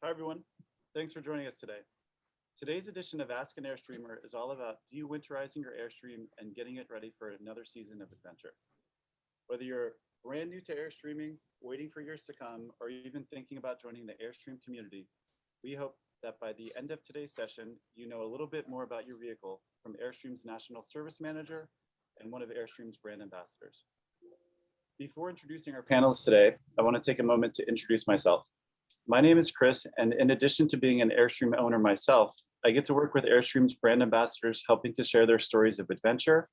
Hi, everyone. Thanks for joining us today. Today's edition of Ask an Airstreamer is all about de-winterizing your Airstream and getting it ready for another season of adventure. Whether you're brand new to Airstreaming, waiting for years to come, or even thinking about joining the Airstream community, we hope that by the end of today's session, you know a little bit more about your vehicle from Airstream's National Service Manager and one of Airstream's brand ambassadors. Before introducing our panelists today, I want to take a moment to introduce myself. My name is Chris, and in addition to being an Airstream owner myself, I get to work with Airstream's brand ambassadors, helping to share their stories of adventure,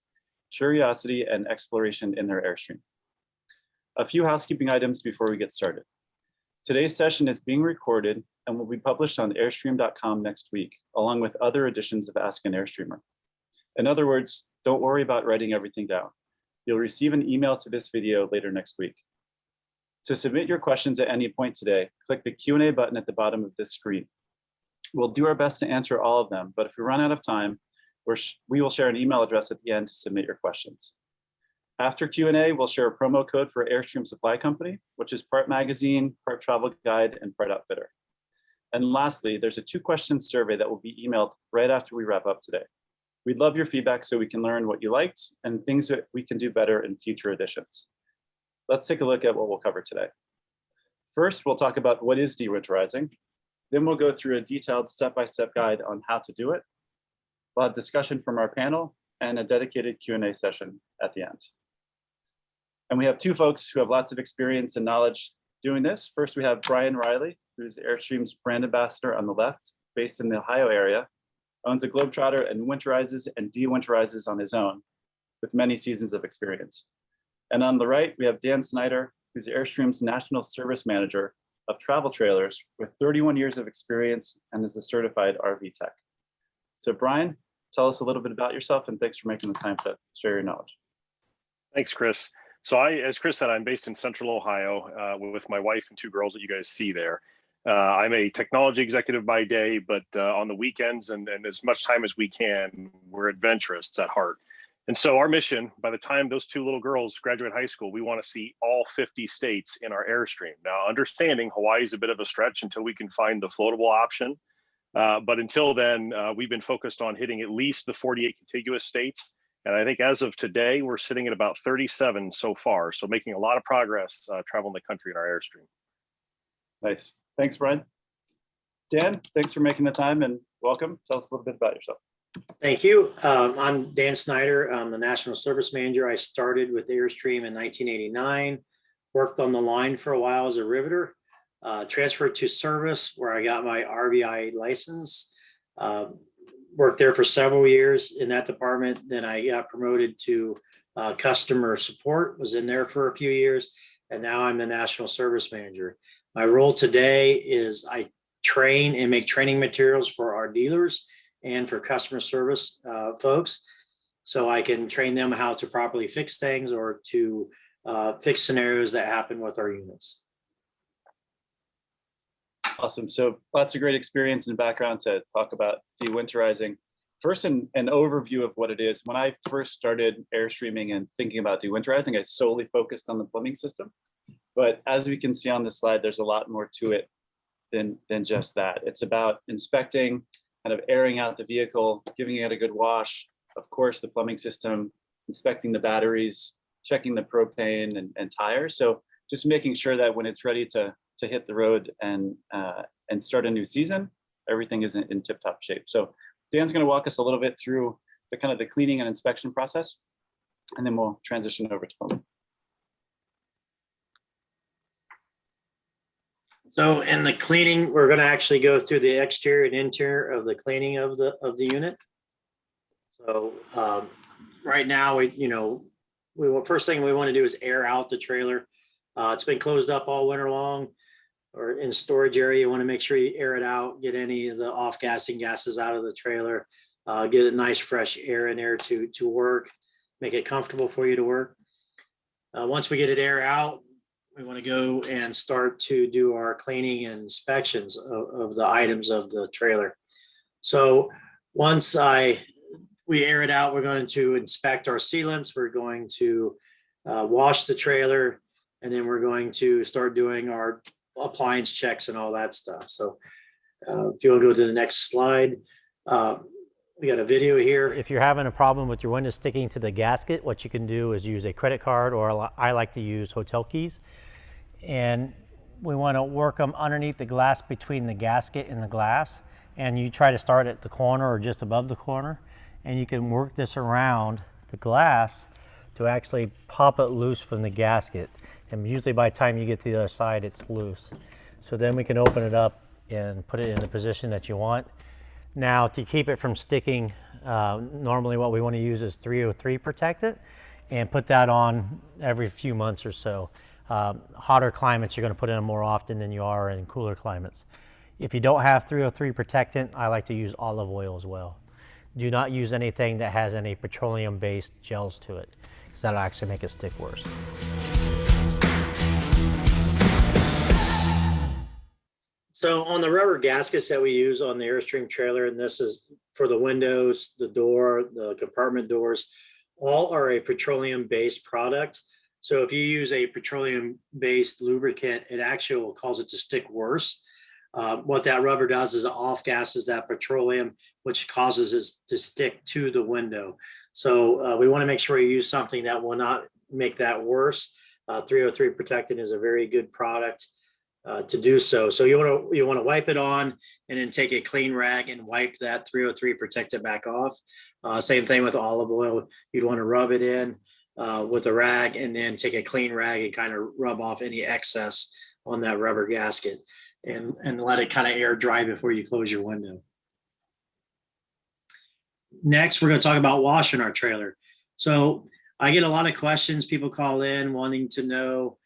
curiosity, and exploration in their Airstream. A few housekeeping items before we get started. Today's session is being recorded and will be published on airstream.com next week, along with other editions of Ask an Airstreamer. In other words, don't worry about writing everything down. You'll receive an email to this video later next week. To submit your questions at any point today, click the Q&A button at the bottom of this screen. We'll do our best to answer all of them, but if we run out of time, we will share an email address at the end to submit your questions. After Q&A, we'll share a promo code for Airstream Supply Company, which is part magazine, part travel guide, and part outfitter. And lastly, there's a 2-question survey that will be emailed right after we wrap up today. We'd love your feedback so we can learn what you liked and things that we can do better in future editions. Let's take a look at what we'll cover today. First, we'll talk about what is dewinterizing. Then we'll go through a detailed step-by-step guide on how to do it. We'll have discussion from our panel and a dedicated Q&A session at the end. And we have 2 folks who have lots of experience and knowledge doing this. First, we have Brian Riley, who's Airstream's brand ambassador on the left, based in the Ohio area, owns a Globetrotter and winterizes and de-winterizes on his own with many seasons of experience. And on the right, we have Dan Snider, who's Airstream's National Service Manager of travel trailers with 31 years of experience and is a certified RV tech. So Brian, tell us a little bit about yourself, and thanks for making the time to share your knowledge. Thanks, Chris. So as Chris said, I'm based in Central Ohio with my wife and 2 girls that you guys see there. I'm a technology executive by day, but on the weekends and as much time as we can, we're adventurous at heart. And so our mission, by the time those 2 little girls graduate high school, we want to see all 50 states in our Airstream. Now, understanding Hawaii is a bit of a stretch until we can find the floatable option. But until then, we've been focused on hitting at least the 48 contiguous states. And I think as of today, we're sitting at about 37 so far. So making a lot of progress traveling the country in our Airstream. Nice. Thanks, Brian. Dan, thanks for making the time and welcome. Tell us a little bit about yourself. Thank you. I'm Dan Snider. I'm the National Service Manager. I started with Airstream in 1989, worked on the line for a while as a riveter, transferred to service where I got my RVI license, worked there for several years in that department. Then I got promoted to customer support, was in there for a few years, and now I'm the National Service Manager. My role today is I train and make training materials for our dealers and for customer service folks, so I can train them how to properly fix things or to fix scenarios that happen with our units. Awesome. So lots of great experience and background to talk about dewinterizing. First, an overview of what it is. When I first started Airstreaming and thinking about dewinterizing, I solely focused on the plumbing system. But as we can see on this slide, there's a lot more to it than just that. It's about inspecting, kind of airing out the vehicle, giving it a good wash, of course, the plumbing system, inspecting the batteries, checking the propane and tires. So just making sure that when it's ready to hit the road and start a new season, everything is in tip-top shape. So Dan's going to walk us a little bit through the kind of the cleaning and inspection process, and then we'll transition over to plumbing. So in the cleaning, we're going to actually go through the exterior and interior of the cleaning of the unit. So right now, first thing we want to do is air out the trailer. It's been closed up all winter long, or in storage area. You want to make sure you air it out, get any of the off-gassing gases out of the trailer, get a nice fresh air in there to work, make it comfortable for you to work. Once we get it air out, we want to go and start to do our cleaning and inspections of the items of the trailer. So once we air it out, we're going to inspect our sealants. We're going to wash the trailer, and then we're going to start doing our appliance checks and all that stuff. So if you want to go to the next slide, we got a video here. If you're having a problem with your window sticking to the gasket, what you can do is use a credit card, or I like to use hotel keys. And we want to work them underneath the glass between the gasket and the glass. And you try to start at the corner or just above the corner. And you can work this around the glass to actually pop it loose from the gasket. And usually by the time you get to the other side, it's loose. So then we can open it up and put it in the position that you want. Now, to keep it from sticking, normally what we want to use is 303 protectant, and put that on every few months or so. Hotter climates, you're going to put it on more often than you are in cooler climates. If you don't have 303 protectant, I like to use olive oil as well. Do not use anything that has any petroleum-based gels to it, because that'll actually make it stick worse. So on the rubber gaskets that we use on the Airstream trailer, and this is for the windows, the door, the compartment doors, all are a petroleum-based product. So if you use a petroleum-based lubricant, it actually will cause it to stick worse. What that rubber does is it off-gasses that petroleum, which causes it to stick to the window. So we want to make sure you use something that will not make that worse. 303 protectant is a very good product to do so. So you want to wipe it on, and then take a clean rag and wipe that 303 protectant back off. Same thing with olive oil. You'd want to rub it in with a rag, and then take a clean rag and kind of rub off any excess on that rubber gasket, and let it kind of air dry before you close your window. Next, we're going to talk about washing our trailer. So I get a lot of questions. People call in wanting to know,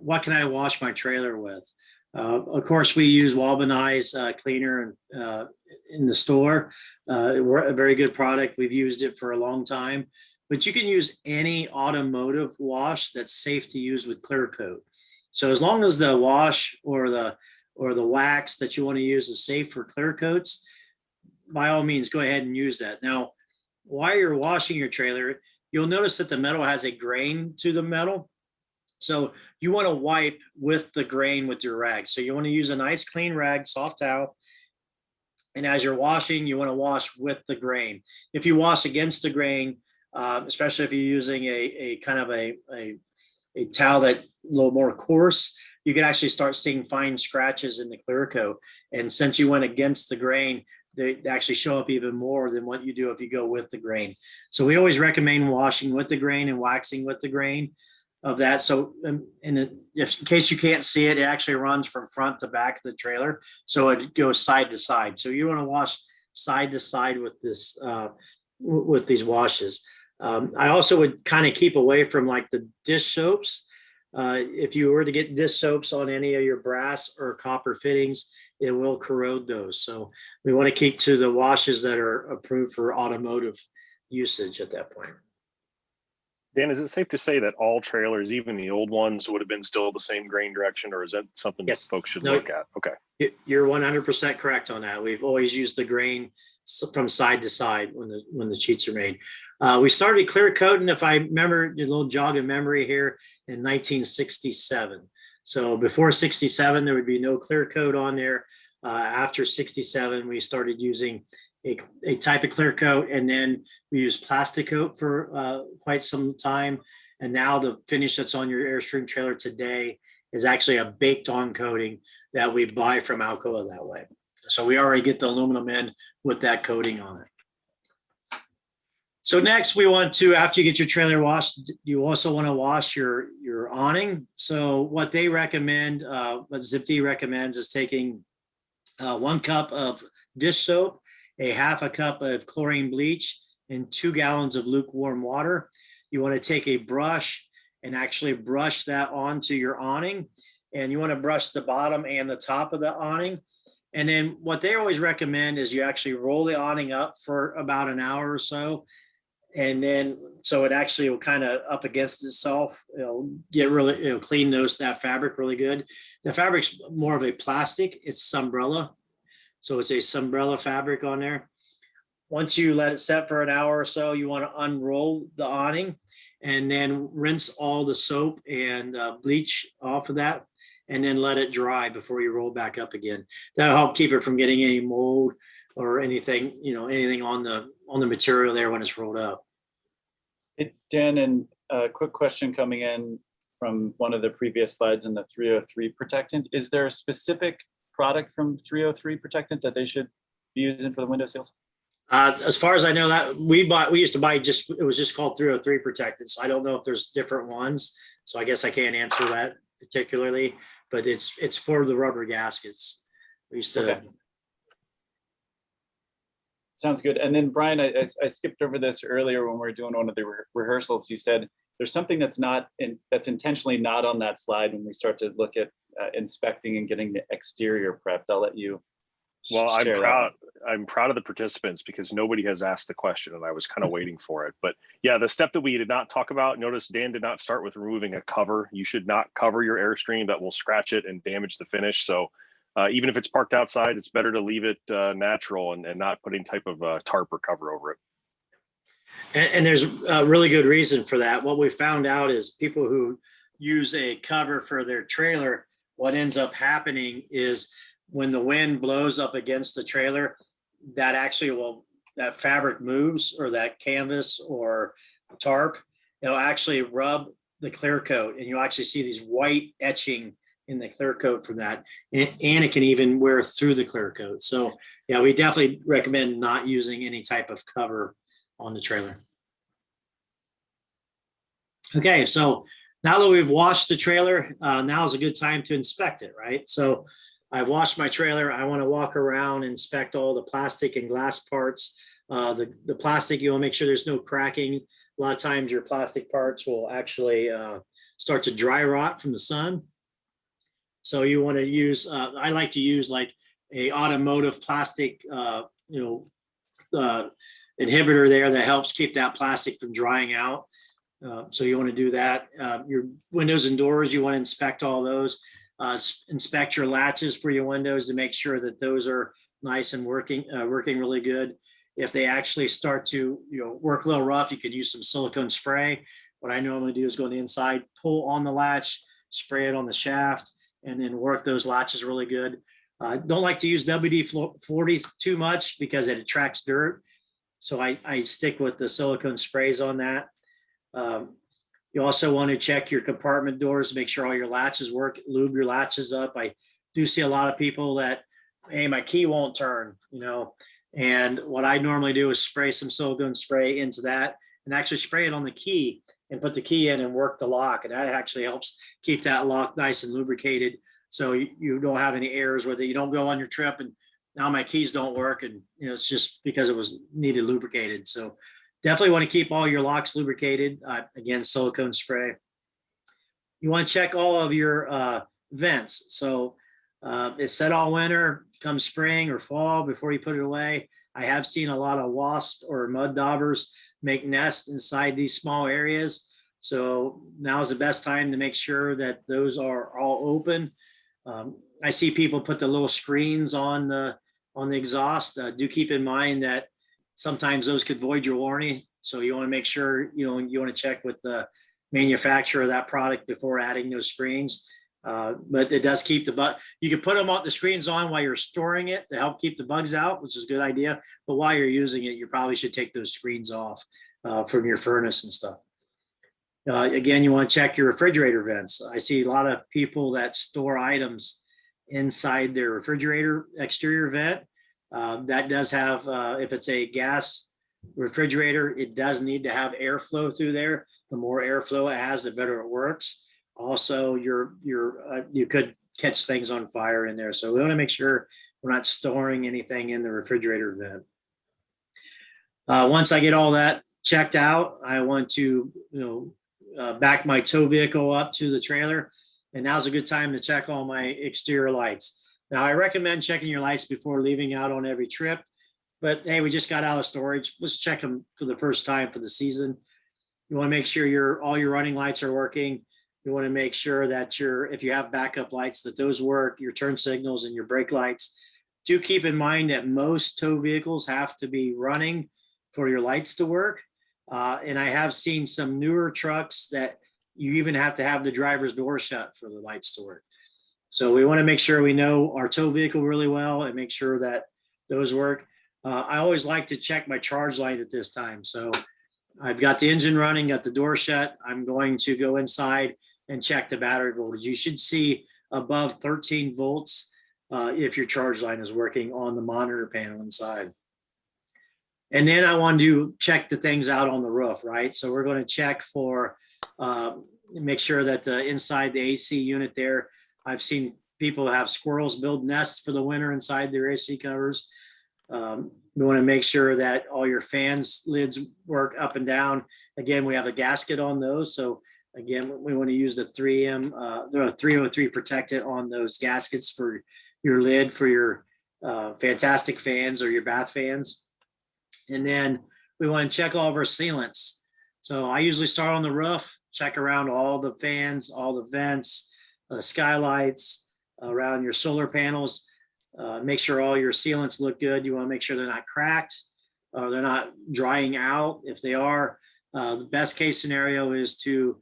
what can I wash my trailer with? Of course, we use Waldmanized cleaner in the store. We're a very good product. We've used it for a long time. But you can use any automotive wash that's safe to use with clear coat. So as long as the wash or the wax that you want to use is safe for clear coats, by all means, go ahead and use that. Now, while you're washing your trailer, you'll notice that the metal has a grain to the metal. So you want to wipe with the grain with your rag. So you want to use a nice clean rag, soft towel. And as you're washing, you want to wash with the grain. If you wash against the grain, especially if you're using a kind of a towel that's a little more coarse, you can actually start seeing fine scratches in the clear coat. And since you went against the grain, they actually show up even more than what you do if you go with the grain. So we always recommend washing with the grain and waxing with the grain of that. So in case you can't see it, it actually runs from front to back of the trailer. So it goes side to side. So you want to wash side to side with this, with these washes. I also would kind of keep away from like the dish soaps. If you were to get dish soaps on any of your brass or copper fittings, it will corrode those. So we want to keep to the washes that are approved for automotive usage at that point. Dan, is it safe to say that all trailers, even the old ones, would have been still the same grain direction, or is that something Yes. that folks should look at? Okay. You're 100% correct on that. We've always used the grain from side to side when the sheets are made. We started clear coating, if I remember, a little jog of memory here, in 1967. So before 67, there would be no clear coat on there. After 67, we started using a type of clear coat, and then we used plastic coat for quite some time. And now the finish that's on your Airstream trailer today is actually a baked on coating that we buy from Alcoa that way. So we already get the aluminum in with that coating on it. So next we want to, after you get your trailer washed, you also want to wash your awning. So what they recommend, what ZipD recommends, is taking 1 cup of dish soap, a half a cup of chlorine bleach, and 2 gallons of lukewarm water. You want to take a brush and actually brush that onto your awning. And you want to brush the bottom and the top of the awning. And then what they always recommend is you actually roll the awning up for about an hour or so. And then, so it actually will kind of up against itself. It'll get really, it'll clean that fabric really good. The fabric's more of a plastic. It's Sunbrella. So it's a Sunbrella fabric on there. Once you let it set for an hour or so, you want to unroll the awning and then rinse all the soap and bleach off of that. and then let it dry before you roll back up again. That'll help keep it from getting any mold or anything, anything on the material there when it's rolled up. Hey, Dan, and a quick question coming in from one of the previous slides in the 303 protectant. Is there a specific product from 303 protectant that they should be using for the window seals? As far as I know, that we used to buy it was just called 303 protectant. So I don't know if there's different ones. So I guess I can't answer that particularly, but it's for the rubber gaskets. We used to. Okay. Sounds good. And then Brian, I skipped over this earlier when we were doing one of the rehearsals. You said there's something that's intentionally not on that slide when we start to look at inspecting and getting the exterior prepped. I'll let you. Well, I'm proud of the participants because nobody has asked the question and I was kind of waiting for it. But yeah, the step that we did not talk about, notice Dan did not start with removing a cover. You should not cover your Airstream. That will scratch it and damage the finish. So even if it's parked outside, it's better to leave it natural and not put any type of tarp or cover over it. And there's a really good reason for that. What we found out is people who use a cover for their trailer, what ends up happening is when the wind blows up against the trailer, that fabric moves, or that canvas or tarp, it'll actually rub the clear coat, and you'll actually see these white etching in the clear coat from that, and it can even wear through the clear coat. So yeah, we definitely recommend not using any type of cover on the trailer. Okay, so now that we've washed the trailer, now is a good time to inspect it, right? So I've washed my trailer. I want to walk around and inspect all the plastic and glass parts. The plastic, you want to make sure there's no cracking. A lot of times your plastic parts will actually start to dry rot from the sun. So you want to use, I like to use like a automotive plastic, inhibitor there that helps keep that plastic from drying out. So you want to do that. Your windows and doors, you want to inspect all those. Inspect your latches for your windows to make sure that those are nice and working really good. If they actually start to work a little rough, you could use some silicone spray. What I normally do is go on the inside, pull on the latch, spray it on the shaft, and then work those latches really good. Don't like to use WD-40 too much because it attracts dirt. So I stick with the silicone sprays on that. You also want to check your compartment doors to make sure all your latches work, lube your latches up. I do see a lot of people that, hey, my key won't turn, and what I normally do is spray some silicone spray into that and actually spray it on the key and put the key in and work the lock. And that actually helps keep that lock nice and lubricated so you don't have any errors with it. You don't go on your trip and now my keys don't work, and it's just because it was needed lubricated. So definitely want to keep all your locks lubricated. Again, silicone spray. You want to check all of your vents. So it's set all winter, come spring or fall before you put it away. I have seen a lot of wasps or mud daubers make nests inside these small areas. So now is the best time to make sure that those are all open. I see people put the little screens on the exhaust. Do keep in mind that sometimes those could void your warranty. So you want to make sure, you want to check with the manufacturer of that product before adding those screens. But it does keep the bug. You can put the screens on while you're storing it to help keep the bugs out, which is a good idea. But while you're using it, you probably should take those screens off from your furnace and stuff. Again, you want to check your refrigerator vents. I see a lot of people that store items inside their refrigerator exterior vent. That does have, if it's a gas refrigerator, it does need to have airflow through there. The more airflow it has, the better it works. Also, you could catch things on fire in there. So we want to make sure we're not storing anything in the refrigerator vent. Once I get all that checked out, I want to, back my tow vehicle up to the trailer. And now's a good time to check all my exterior lights. Now, I recommend checking your lights before leaving out on every trip. But hey, we just got out of storage. Let's check them for the first time for the season. You want to make sure all your running lights are working. You want to make sure that if you have backup lights, that those work, your turn signals and your brake lights. Do keep in mind that most tow vehicles have to be running for your lights to work. And I have seen some newer trucks that you even have to have the driver's door shut for the lights to work. So we want to make sure we know our tow vehicle really well and make sure that those work. I always like to check my charge light at this time. So I've got the engine running, got the door shut. I'm going to go inside and check the battery voltage. You should see above 13 volts if your charge line is working on the monitor panel inside. And then I want to check the things out on the roof, right? So we're going to check for, make sure that inside the AC unit there, I've seen people have squirrels build nests for the winter inside their AC covers. We want to make sure that all your fans lids work up and down. Again, we have a gasket on those. So again, we want to use the 3M, the 303 protectant on those gaskets for your lid for your fantastic fans or your bath fans. And then we want to check all of our sealants. So I usually start on the roof, check around all the fans, all the vents, skylights, around your solar panels. Make sure all your sealants look good. You want to make sure they're not cracked, they're not drying out. If they are, the best case scenario is to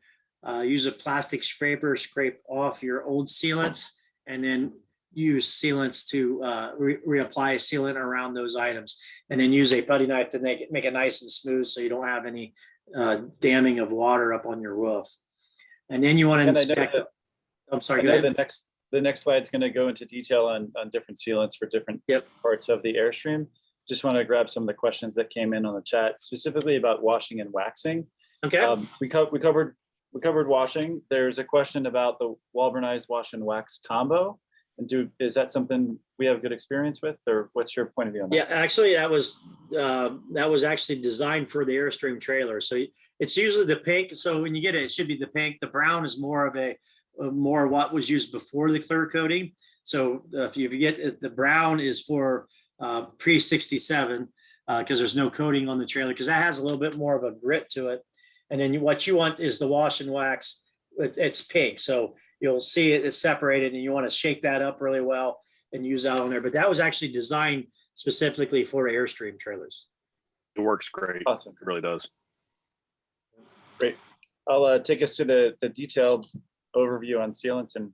use a plastic scraper, scrape off your old sealants, and then use sealants to reapply sealant around those items, and then use a putty knife to make it nice and smooth so you don't have any damming of water up on your roof. And then you want to inspect. I'm sorry, go ahead. The next slide is going to go into detail on different sealants for different parts of the Airstream. Just want to grab some of the questions that came in on the chat, specifically about washing and waxing. Okay. We covered washing. There's a question about the Walbernized wash and wax combo. And is that something we have good experience with, or what's your point of view on that? Yeah, actually, that was actually designed for the Airstream trailer. So it's usually the pink. So when you get it, it should be the pink. The brown is more of more what was used before the clear coating. So if you get it, the brown is for pre-67 because there's no coating on the trailer, because that has a little bit more of a grit to it. And then what you want is the wash and wax. It's pink. So you'll see it's separated, and you want to shake that up really well and use that on there. But that was actually designed specifically for Airstream trailers. It works great. Awesome. It really does. Great. I'll take us to the detailed overview on sealants and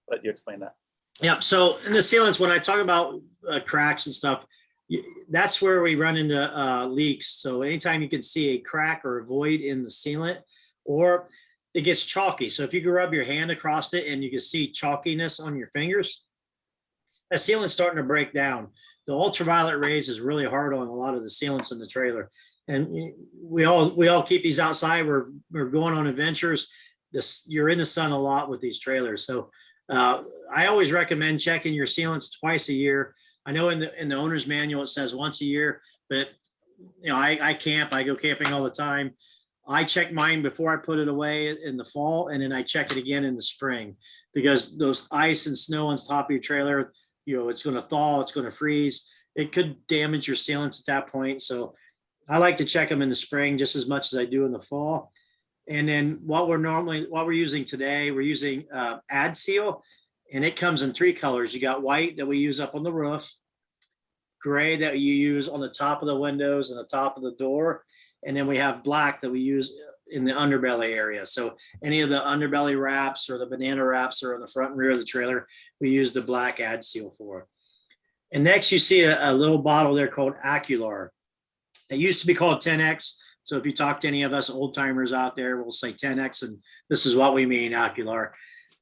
let you explain that. Yeah. So in the sealants, when I talk about cracks and stuff, that's where we run into leaks. So anytime you can see a crack or a void in the sealant, or it gets chalky. So if you can rub your hand across it and you can see chalkiness on your fingers, that sealant's starting to break down. The ultraviolet rays is really hard on a lot of the sealants in the trailer. And we all keep these outside. We're going on adventures. You're in the sun a lot with these trailers. So I always recommend checking your sealants twice a year. I know in the owner's manual it says once a year, but I camp. I go camping all the time. I check mine before I put it away in the fall, and then I check it again in the spring, because those ice and snow on top of your trailer, it's going to thaw, it's going to freeze. It could damage your sealants at that point. So I like to check them in the spring just as much as I do in the fall. And then what we're using today, we're using Ad Seal, and it comes in 3 colors. You got white that we use up on the roof, gray that you use on the top of the windows and the top of the door, and then we have black that we use in the underbelly area. So any of the underbelly wraps or the banana wraps are on the front and rear of the trailer, we use the black Ad Seal for. And next you see a little bottle there called Acular. It used to be called 10X. So if you talk to any of us old timers out there, we'll say 10X, and this is what we mean, Acular.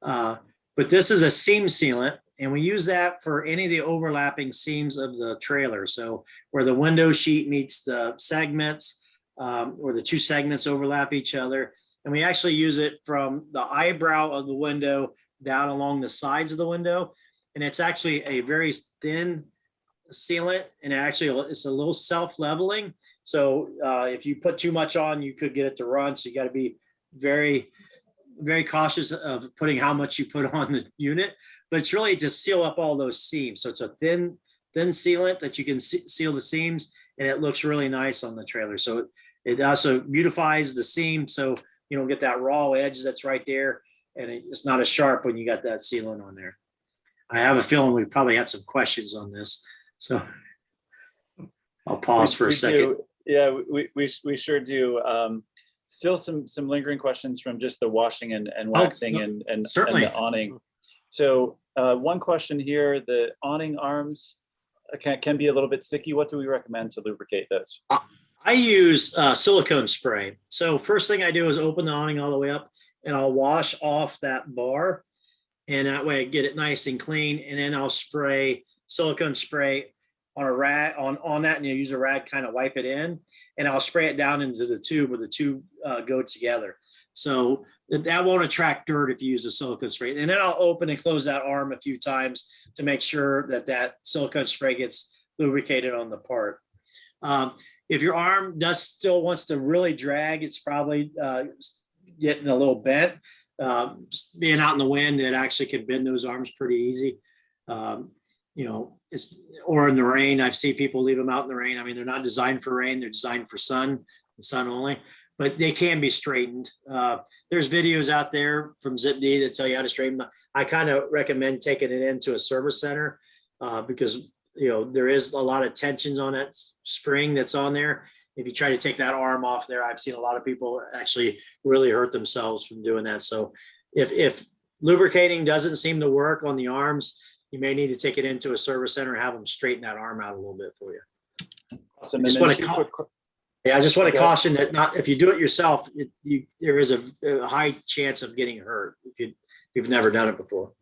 But this is a seam sealant, and we use that for any of the overlapping seams of the trailer. So where the window sheet meets the segments, or the 2 segments overlap each other. And we actually use it from the eyebrow of the window down along the sides of the window. And it's actually a very thin sealant, and it's a little self-leveling. So if you put too much on, you could get it to run. So you got to be very, very cautious of putting how much you put on the unit. But it's really to seal up all those seams. So it's a thin sealant that you can seal the seams, and it looks really nice on the trailer. So it also beautifies the seam, so you don't get that raw edge that's right there, and it's not as sharp when you got that sealant on there. I have a feeling we probably had some questions on this, so I'll pause for a second. Yeah, we sure do. Still some lingering questions from just the washing and waxing and the awning. So One question here, the awning arms can be a little bit sticky. What do we recommend to lubricate those? I use silicone spray. So first thing I do is open the awning all the way up and I'll wash off that bar. And that way I get it nice and clean. And then I'll spray silicone spray on a rag on that, and you use a rag, kind of wipe it in, and I'll spray it down into the tube where the two go together. So that won't attract dirt if you use a silicone spray. And then I'll open and close that arm a few times to make sure that that silicone spray gets lubricated on the part. If your arm still wants to really drag, it's probably getting a little bent. Being out in the wind, it actually can bend those arms pretty easy. Or in the rain. I've seen people leave them out in the rain. I mean, they're not designed for rain, they're designed for sun and sun only, but they can be straightened. There's videos out there from ZipD that tell you how to straighten them. I kind of recommend taking it into a service center because there is a lot of tensions on that spring that's on there. If you try to take that arm off there, I've seen a lot of people actually really hurt themselves from doing that. So if lubricating doesn't seem to work on the arms, you may need to take it into a service center and have them straighten that arm out a little bit for you. Awesome. I just want to caution that if you do it yourself, there is a high chance of getting hurt if you've never done it before.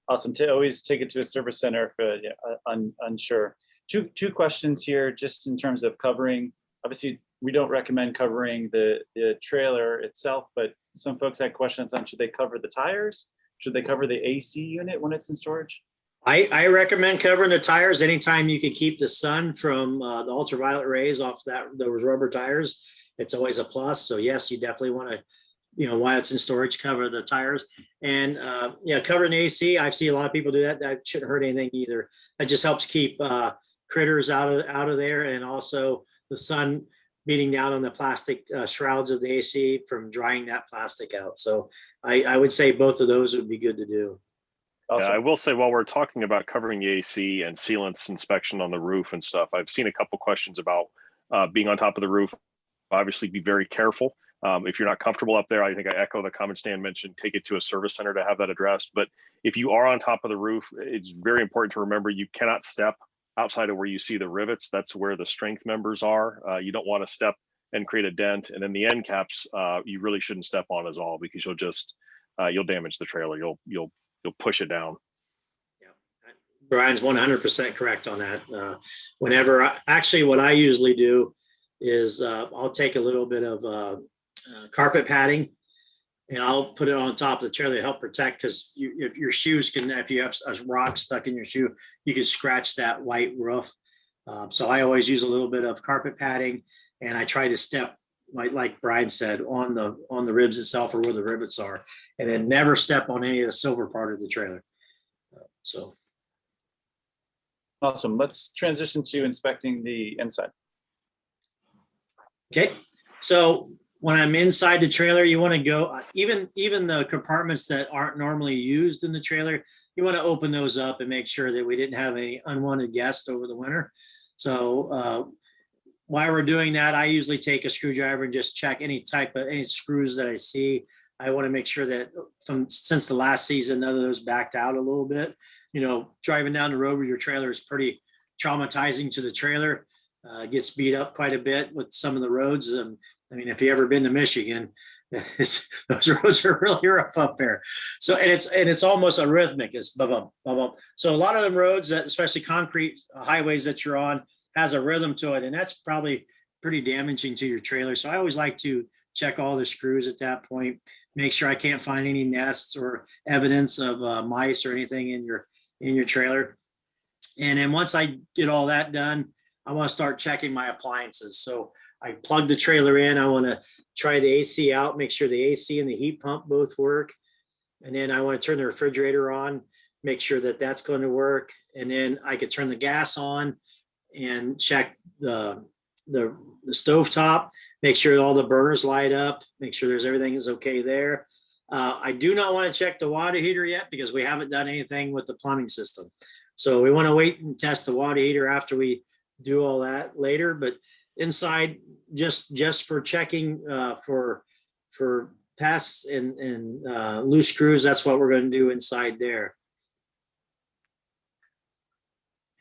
Awesome. To always take it to a service center if unsure. Two questions here, just in terms of covering. Obviously, we don't recommend covering the trailer itself, but some folks had questions on should they cover the tires? Should they cover the AC unit when it's in storage? I recommend covering the tires anytime you can keep the sun from the ultraviolet rays off those rubber tires. It's always a plus. So yes, you definitely want to, while it's in storage, cover the tires. And covering the AC, I've seen a lot of people do that. That shouldn't hurt anything either. That just helps keep critters out of there, and also the sun beating down on the plastic shrouds of the AC from drying that plastic out. So I would say both of those would be good to do. Awesome. Yeah, I will say, while we're talking about covering the AC and sealants inspection on the roof and stuff, I've seen a couple questions about being on top of the roof. Obviously, be very careful. If you're not comfortable up there, I think I echo the comment Stan mentioned, take it to a service center to have that addressed. But if you are on top of the roof, it's very important to remember you cannot step outside of where you see the rivets. That's where the strength members are. You don't want to step and create a dent. And then the end caps, you really shouldn't step on as all, because you'll just you'll damage the trailer. You'll push it down. Yeah, Brian's 100% correct on that. What I usually do is I'll take a little bit of carpet padding and I'll put it on top of the trailer to help protect, because if your shoes if you have a rock stuck in your shoe, you can scratch that white roof. So I always use a little bit of carpet padding, and I try to step, like Brian said, on the ribs itself or where the rivets are, and then never step on any of the silver part of the trailer. So. Awesome. Let's transition to inspecting the inside. Okay. So when I'm inside the trailer, you want to go, even the compartments that aren't normally used in the trailer, you want to open those up and make sure that we didn't have any unwanted guests over the winter. So while we're doing that, I usually take a screwdriver and just check any screws that I see. I want to make sure that since the last season, none of those backed out a little bit. Driving down the road with your trailer is pretty traumatizing to the trailer. Gets beat up quite a bit with some of the roads. If you've ever been to Michigan, those roads are really rough up there. So, and it's almost a rhythmic. It's bum, bum, bum, bum. So a lot of the roads, that especially concrete highways that you're on, has a rhythm to it, and that's probably pretty damaging to your trailer. So I always like to check all the screws at that point, make sure I can't find any nests or evidence of mice or anything in your trailer. And then once I get all that done, I want to start checking my appliances. So I plug the trailer in. I want to try the AC out, make sure the AC and the heat pump both work. And then I want to turn the refrigerator on, make sure that that's going to work. And then I could turn the gas on and check the stovetop, make sure all the burners light up, make sure everything is okay there. I do not want to check the water heater yet, because we haven't done anything with the plumbing system. So we want to wait and test the water heater after we do all that later. But inside, just for checking for pass and loose screws, that's what we're going to do inside there.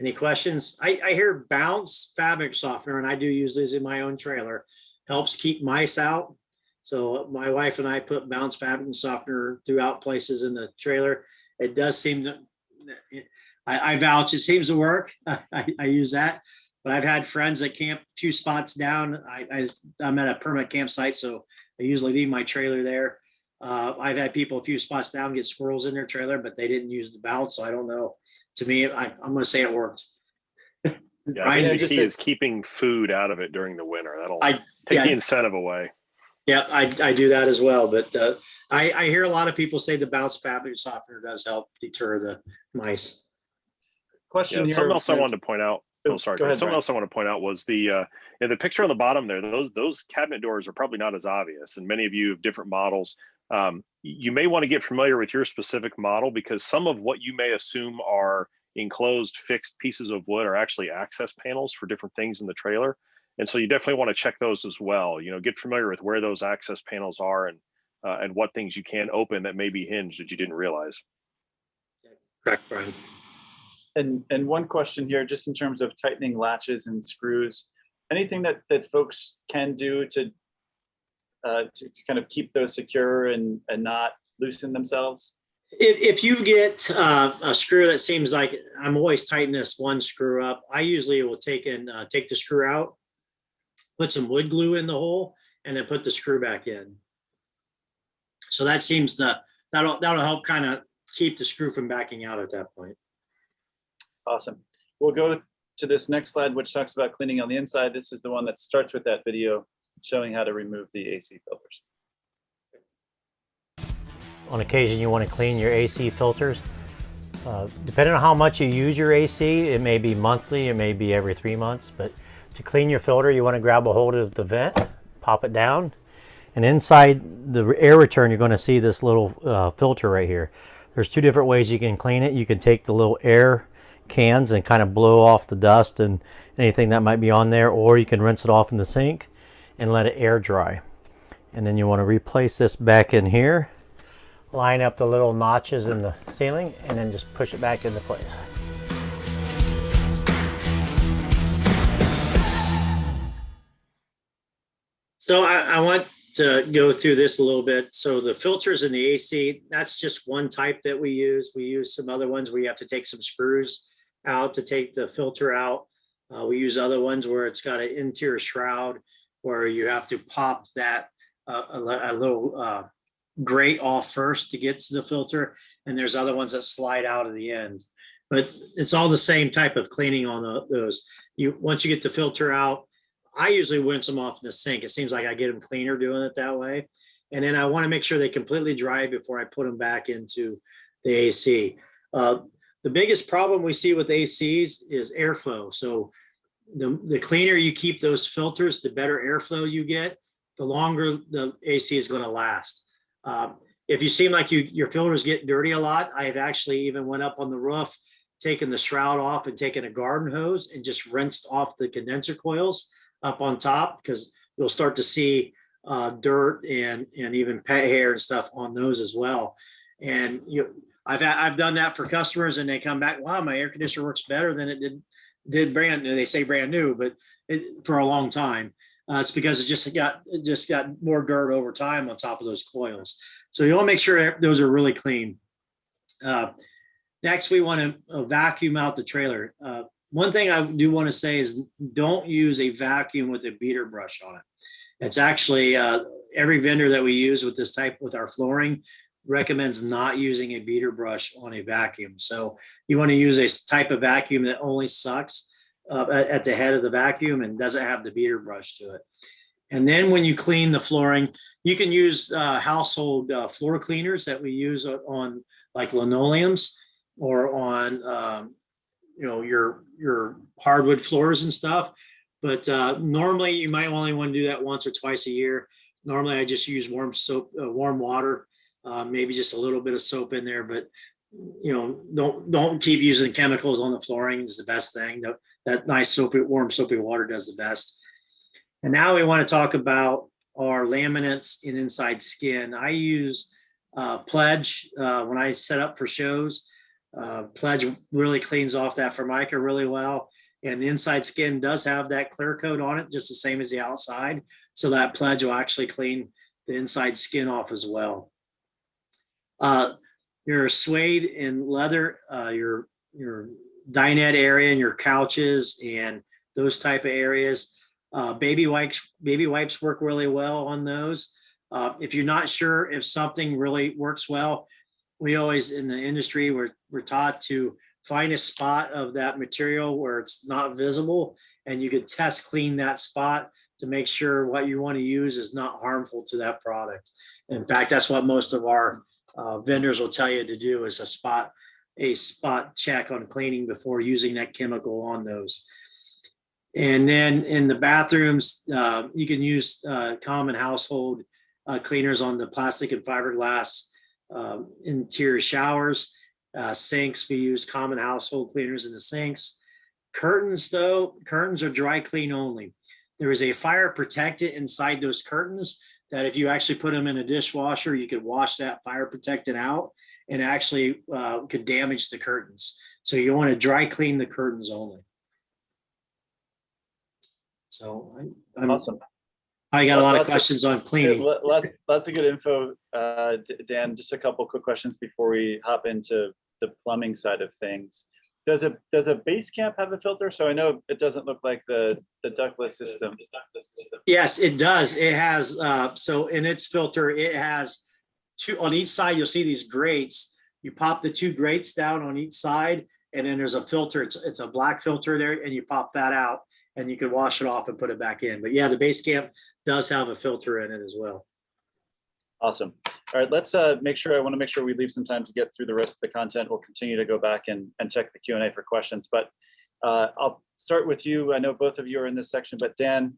Any questions? I hear bounce fabric softener, and I do use these in my own trailer. Helps keep mice out. So my wife and I put bounce fabric softener throughout places in the trailer. It does seem to, I vouch, it seems to work. I use that. But I've had friends that camp a few spots down. I'm at a permanent campsite, so I usually leave my trailer there. I've had people a few spots down get squirrels in their trailer, but they didn't use the bounce, so I don't know. To me, I'm going to say it worked. Yeah, I think the key is keeping food out of it during the winter. That'll take the incentive away. Yeah, I do that as well. But I hear a lot of people say the bounce fabric softener does help deter the mice. Question here. Something else I wanted to point out. Oh, sorry. Go ahead, something else I want to point out was the picture on the bottom there. Those cabinet doors are probably not as obvious, and many of you have different models. You may want to get familiar with your specific model, because some of what you may assume are enclosed fixed pieces of wood are actually access panels for different things in the trailer. And so you definitely want to check those as well. You know, get familiar with where those access panels are and what things you can open that may be hinged that you didn't realize. Correct, Brian. And one question here, just in terms of tightening latches and screws, anything that folks can do to kind of keep those secure and not loosen themselves? If you get a screw that seems like I'm always tightening this one screw up, I usually will take the screw out, put some wood glue in the hole, and then put the screw back in. So that seems that'll help kind of keep the screw from backing out at that point. Awesome. We'll go to this next slide, which talks about cleaning on the inside. This is the one that starts with that video showing how to remove the AC filters. On occasion, you want to clean your AC filters. Depending on how much you use your AC, it may be monthly, it may be every 3 months, but to clean your filter, you want to grab a hold of the vent, pop it down, and inside the air return, you're going to see this little filter right here. There's two different ways you can clean it. You can take the little air cans and kind of blow off the dust and anything that might be on there, or you can rinse it off in the sink and let it air dry. And then you want to replace this back in here, line up the little notches in the ceiling, and then just push it back into place. So I want to go through this a little bit. So the filters in the AC, that's just one type that we use. We use some other ones where you have to take some screws out to take the filter out. We use other ones where it's got an interior shroud where you have to pop that a little grate off first to get to the filter, and there's other ones that slide out of the end. But it's all the same type of cleaning on those. Once you get the filter out, I usually rinse them off in the sink. It seems like I get them cleaner doing it that way. And then I want to make sure they completely dry before I put them back into the AC. The biggest problem we see with ACs is airflow. So the cleaner you keep those filters, the better airflow you get, the longer the AC is going to last. If you seem like your filters get dirty a lot, I've actually even went up on the roof, taken the shroud off and taken a garden hose and just rinsed off the condenser coils up on top, because you'll start to see dirt and even pet hair and stuff on those as well. And I've done that for customers, and they come back, wow, my air conditioner works better than it did brand new. They say brand new, but for a long time. It's because it just got more dirt over time on top of those coils. So you want to make sure those are really clean. Next, we want to vacuum out the trailer. One thing I do want to say is don't use a vacuum with a beater brush on it. It's actually every vendor that we use with this type with our flooring recommends not using a beater brush on a vacuum. So you want to use a type of vacuum that only sucks at the head of the vacuum and doesn't have the beater brush to it. And then when you clean the flooring, you can use household floor cleaners that we use on like linoleums or on your hardwood floors and stuff. But normally you might only want to do that once or twice a year. Normally I just use warm soap, warm water, maybe just a little bit of soap in there, but don't keep using chemicals on the flooring is the best thing. That nice warm soapy water does the best. And now we want to talk about are laminates and inside skin. I use Pledge when I set up for shows. Pledge really cleans off that Formica really well. And the inside skin does have that clear coat on it, just the same as the outside. So that Pledge will actually clean the inside skin off as well. Your suede and leather, your dinette area and your couches and those type of areas. Baby wipes work really well on those. If you're not sure if something really works well, we always in the industry, we're taught to find a spot of that material where it's not visible, and you could test clean that spot to make sure what you want to use is not harmful to that product. In fact, that's what most of our vendors will tell you to do, is a spot check on cleaning before using that chemical on those. And then in the bathrooms, you can use common household cleaners on the plastic and fiberglass interior showers. Sinks, we use common household cleaners in the sinks. Curtains, though, curtains are dry clean only. There is a fire protectant inside those curtains that if you actually put them in a dishwasher, you could wash that fire protectant out and actually could damage the curtains. So you want to dry clean the curtains only. So I'm awesome. I got a lot of questions on cleaning. Lots of good info, Dan. Just a couple quick questions before we hop into the plumbing side of things. Does a base camp have a filter? So I know it doesn't look like the ductless system. Yes, it does. It has so in its filter, it has two on each side. You'll see these grates. You pop the two grates down on each side, and then there's a filter. It's a black filter there, and you pop that out, and you can wash it off and put it back in. But yeah, the base camp does have a filter in it as well. Awesome. All right, let's make sure, I want to make sure we leave some time to get through the rest of the content. We'll continue to go back and check the Q&A for questions, but I'll start with you. I know both of you are in this section, but Dan,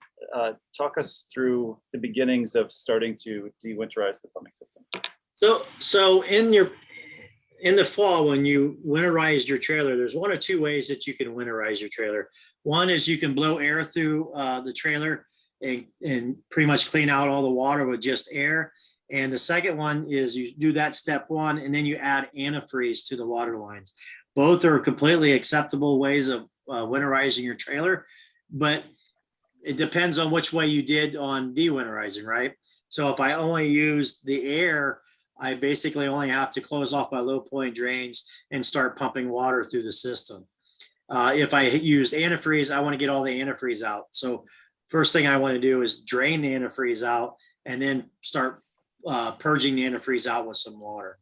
talk us through the beginnings of starting to de-winterize the plumbing system. So in the fall, when you winterize your trailer, there's one or two ways that you can winterize your trailer. One is you can blow air through the trailer and pretty much clean out all the water with just air. And the second one is you do that step one, and then you add antifreeze to the water lines. Both are completely acceptable ways of winterizing your trailer, but it depends on which way you did on de-winterizing, right? So if I only use the air, I basically only have to close off my low point drains and start pumping water through the system. If I use antifreeze, I want to get all the antifreeze out. So first thing I want to do is drain the antifreeze out and then start purging the antifreeze out with some water.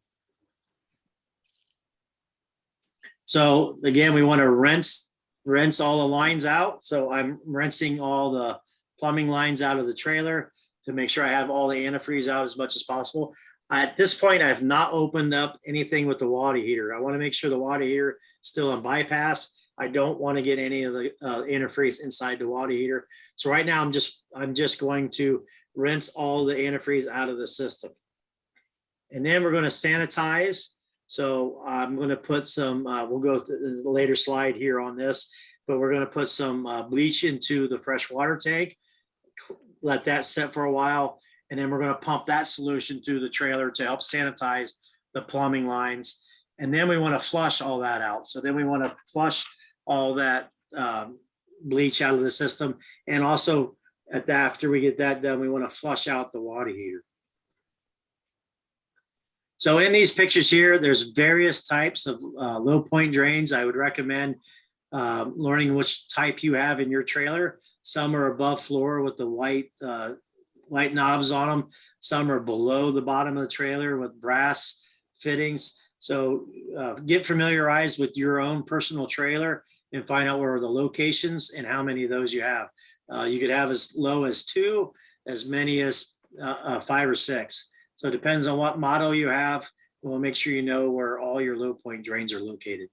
So again, we want to rinse all the lines out. So I'm rinsing all the plumbing lines out of the trailer to make sure I have all the antifreeze out as much as possible. At this point, I have not opened up anything with the water heater. I want to make sure the water heater is still on bypass. I don't want to get any of the antifreeze inside the water heater. So right now, I'm just going to rinse all the antifreeze out of the system. And then we're going to sanitize. So I'm going to put some, we'll go to the later slide here on this, but we're going to put some bleach into the fresh water tank, let that set for a while. And then we're going to pump that solution through the trailer to help sanitize the plumbing lines. And then we want to flush all that out. So then we want to flush all that bleach out of the system. And also after we get that done, we want to flush out the water heater. So in these pictures here, there's various types of low point drains. I would recommend learning which type you have in your trailer. Some are above floor with the white knobs on them. Some are below the bottom of the trailer with brass fittings. So get familiarized with your own personal trailer and find out where are the locations and how many of those you have. You could have as low as 2, as many as 5 or 6. So it depends on what model you have. We'll make sure you know where all your low point drains are located.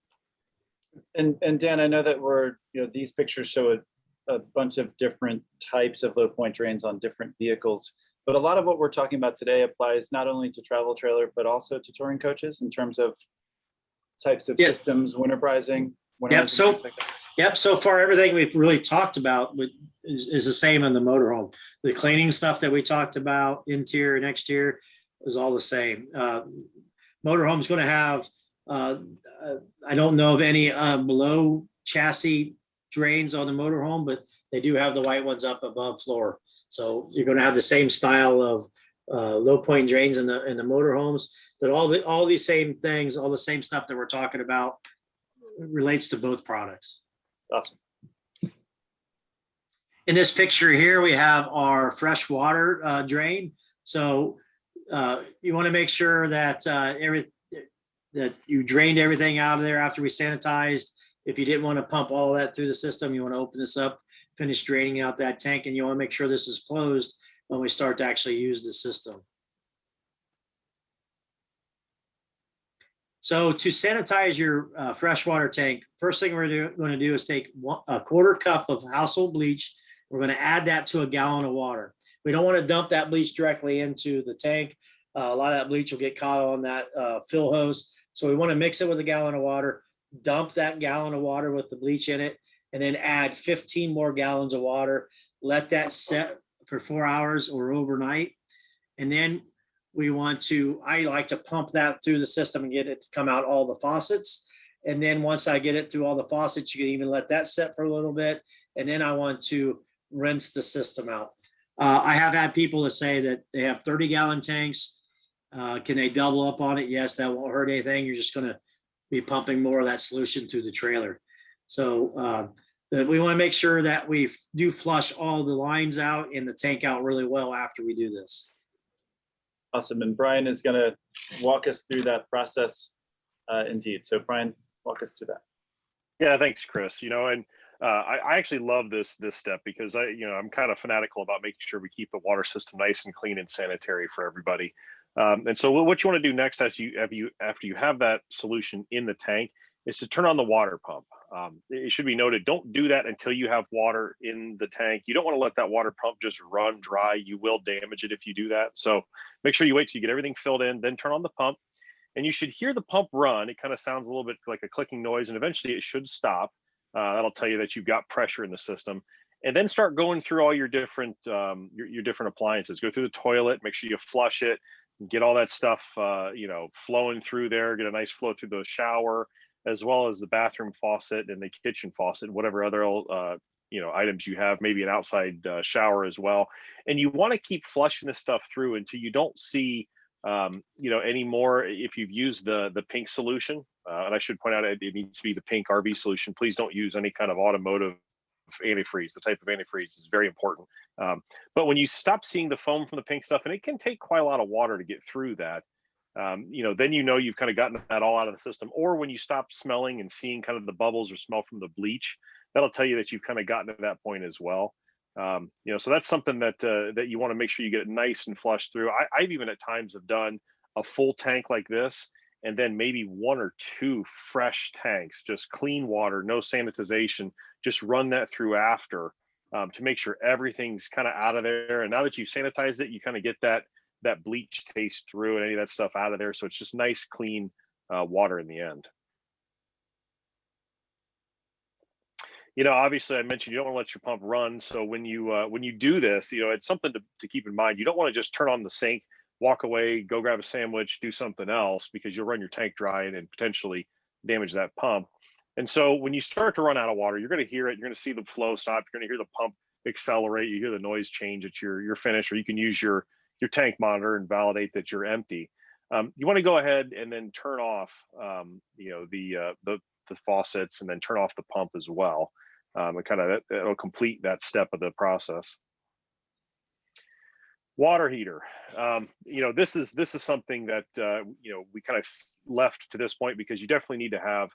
And Dan, I know that these pictures show a bunch of different types of low point drains on different vehicles, but a lot of what we're talking about today applies not only to travel trailer, but also to touring coaches in terms of types of systems, winterizing. Yep. So far, everything we've really talked about is the same in the motorhome. The cleaning stuff that we talked about, interior and exterior, is all the same. Motorhome's going to have, I don't know of any below chassis drains on the motorhome, but they do have the white ones up above floor. So you're going to have the same style of low point drains in the motorhomes, but all these same things, all the same stuff that we're talking about relates to both products. Awesome. In this picture here, we have our fresh water drain. So you want to make sure that that you drained everything out of there after we sanitized. If you didn't want to pump all that through the system, you want to open this up, finish draining out that tank, and you want to make sure this is closed when we start to actually use the system. So to sanitize your freshwater tank, first thing we're going to do is take a quarter cup of household bleach. We're going to add that to a gallon of water. We don't want to dump that bleach directly into the tank. A lot of that bleach will get caught on that fill hose. So we want to mix it with a gallon of water, dump that gallon of water with the bleach in it, and then add 15 more gallons of water. Let that set for 4 hours or overnight. And then we want to, I like to pump that through the system and get it to come out all the faucets. And then once I get it through all the faucets, you can even let that set for a little bit. And then I want to rinse the system out. I have had people that say that they have 30-gallon tanks. Can they double up on it? Yes, that won't hurt anything. You're just going to be pumping more of that solution through the trailer. So we want to make sure that we do flush all the lines out and the tank out really well after we do this. Awesome. And Brian is going to walk us through that process indeed. So Brian, walk us through that. Yeah, thanks, Chris. You know, and I actually love this step because I'm kind of fanatical about making sure we keep the water system nice and clean and sanitary for everybody. And so what you want to do next after you have that solution in the tank is to turn on the water pump. It should be noted, don't do that until you have water in the tank. You don't want to let that water pump just run dry. You will damage it if you do that. So make sure you wait till you get everything filled in, then turn on the pump. And you should hear the pump run. It kind of sounds a little bit like a clicking noise, and eventually it should stop. That'll tell you that you've got pressure in the system. And then start going through all your different your different appliances. Go through the toilet, make sure you flush it, get all that stuff flowing through there, get a nice flow through the shower, as well as the bathroom faucet and the kitchen faucet, whatever other items you have, maybe an outside shower as well. And you want to keep flushing this stuff through until you don't see any more. If you've used the pink solution, and I should point out it needs to be the pink RV solution. Please don't use any kind of automotive antifreeze. The type of antifreeze is very important. But when you stop seeing the foam from the pink stuff, and it can take quite a lot of water to get through that, then you've kind of gotten that all out of the system. Or when you stop smelling and seeing kind of the bubbles or smell from the bleach, that'll tell you that you've kind of gotten to that point as well. So that's something that you want to make sure you get it nice and flushed through. I've even at times have done a full tank like this, and then maybe 1 or 2 fresh tanks, just clean water, no sanitization, just run that through after to make sure everything's kind of out of there. And now that you've sanitized it, you kind of get that bleach taste through and any of that stuff out of there. So it's just nice, clean water in the end. Obviously I mentioned you don't want to let your pump run. So when you do this, it's something to keep in mind. You don't want to just turn on the sink, walk away, go grab a sandwich, do something else, because you'll run your tank dry and potentially damage that pump. And so when you start to run out of water, you're going to hear it. You're going to see the flow stop. You're going to hear the pump accelerate. You hear the noise change at your finish, or you can use your tank monitor and validate that you're empty. You want to go ahead and then turn off the faucets, and then turn off the pump as well. It'll complete that step of the process. Water heater. This is something that we kind of left to this point because you definitely need to have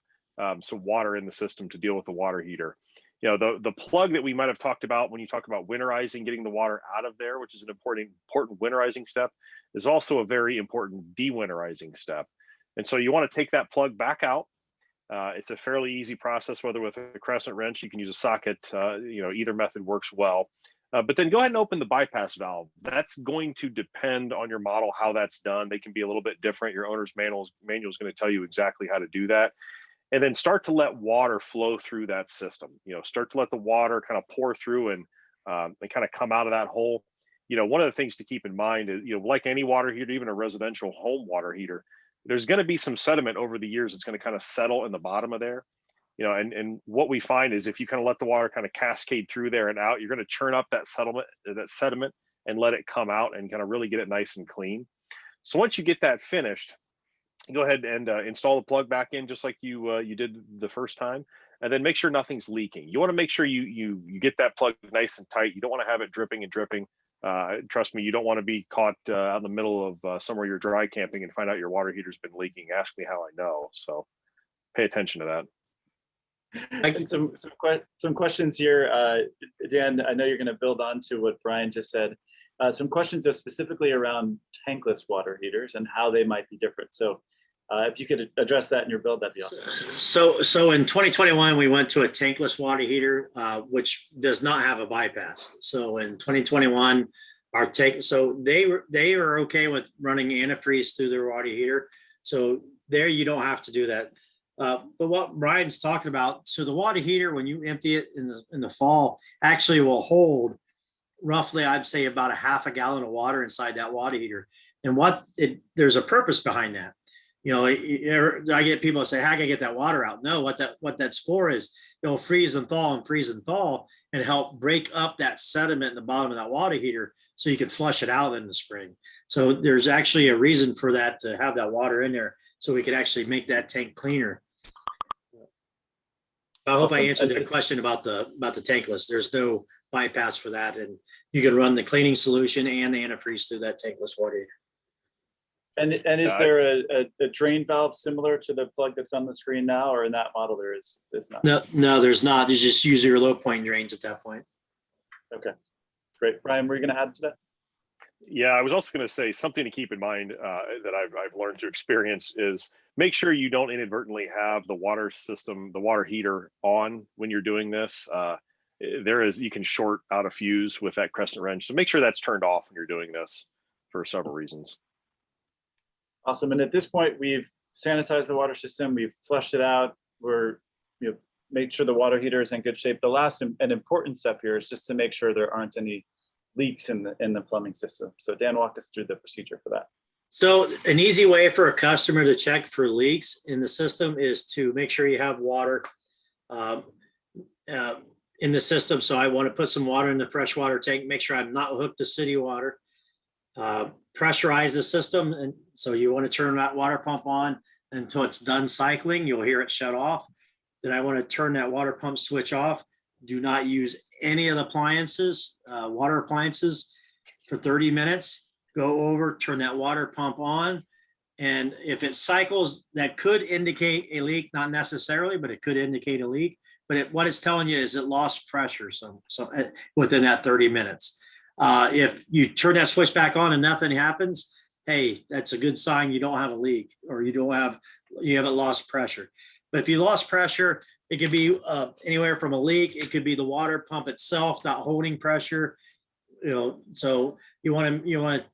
some water in the system to deal with the water heater. The plug that we might have talked about when you talk about winterizing, getting the water out of there, which is an important winterizing step, is also a very important de-winterizing step. And so you want to take that plug back out. It's a fairly easy process, whether with a crescent wrench, you can use a socket, either method works well. But then go ahead and open the bypass valve. That's going to depend on your model, how that's done. They can be a little bit different. Your owner's manual is going to tell you exactly how to do that. And then start to let water flow through that system. Start to let the water kind of pour through and and kind of come out of that hole. One of the things to keep in mind is, like any water heater, even a residential home water heater, there's going to be some sediment over the years. It's going to kind of settle in the bottom of there. And what we find is if you kind of let the water kind of cascade through there and out, you're going to churn up that sediment and let it come out and kind of really get it nice and clean. So once you get that finished, go ahead and install the plug back in just like you did the first time, and then make sure nothing's leaking. You want to make sure you get that plug nice and tight. You don't want to have it dripping and dripping. Trust me, you don't want to be caught out in the middle of somewhere you're dry camping and find out your water heater's been leaking. Ask me how I know. So pay attention to that. And some questions here, Dan. I know you're going to build on to what Brian just said. Some questions are specifically around tankless water heaters and how they might be different. So if you could address that in your build, that'd be awesome. So in 2021, we went to a tankless water heater, which does not have a bypass. So in 2021, they are okay with running antifreeze through their water heater. So there you don't have to do that. But what Brian's talking about, so the water heater, when you empty it in the fall, actually will hold roughly, I'd say, about a half a gallon of water inside that water heater. And there's a purpose behind that. I get people that say, how can I get that water out? No, what that's for is it'll freeze and thaw and help break up that sediment in the bottom of that water heater so you can flush it out in the spring. So there's actually a reason for that, to have that water in there so we could actually make that tank cleaner. I hope I answered that question about the tankless. There's no bypass for that, and you can run the cleaning solution and the antifreeze through that tankless water heater. And is there a drain valve similar to the plug that's on the screen now, or in that model there's not? No, there's not. There's just usually your low point drains at that point. Okay, great. Brian, were you going to add to that? Yeah, I was also going to say something to keep in mind that I've learned through experience is make sure you don't inadvertently have the water heater on when you're doing this. You can short out a fuse with that crescent wrench. So make sure that's turned off when you're doing this for several reasons. Awesome. And at this point, we've sanitized the water system. We've flushed it out. We're made sure the water heater is in good shape. The last and important step here is just to make sure there aren't any leaks in the plumbing system. So Dan, walk us through the procedure for that. So an easy way for a customer to check for leaks in the system is to make sure you have water in the system. So I want to put some water in the freshwater tank, make sure I'm not hooked to city water. Pressurize the system, and so you want to turn that water pump on until it's done cycling. You'll hear it shut off. Then I want to turn that water pump switch off. Do not use any of the appliances, water appliances, for 30 minutes. Go over, turn that water pump on, and if it cycles, that could indicate a leak. Not necessarily, but it could indicate a leak. But what it's telling you is it lost pressure so within that 30 minutes. If you turn that switch back on and nothing happens, hey, that's a good sign you don't have a leak, or you haven't lost pressure. But if you lost pressure, it could be anywhere from a leak. It could be the water pump itself not holding pressure. So you want to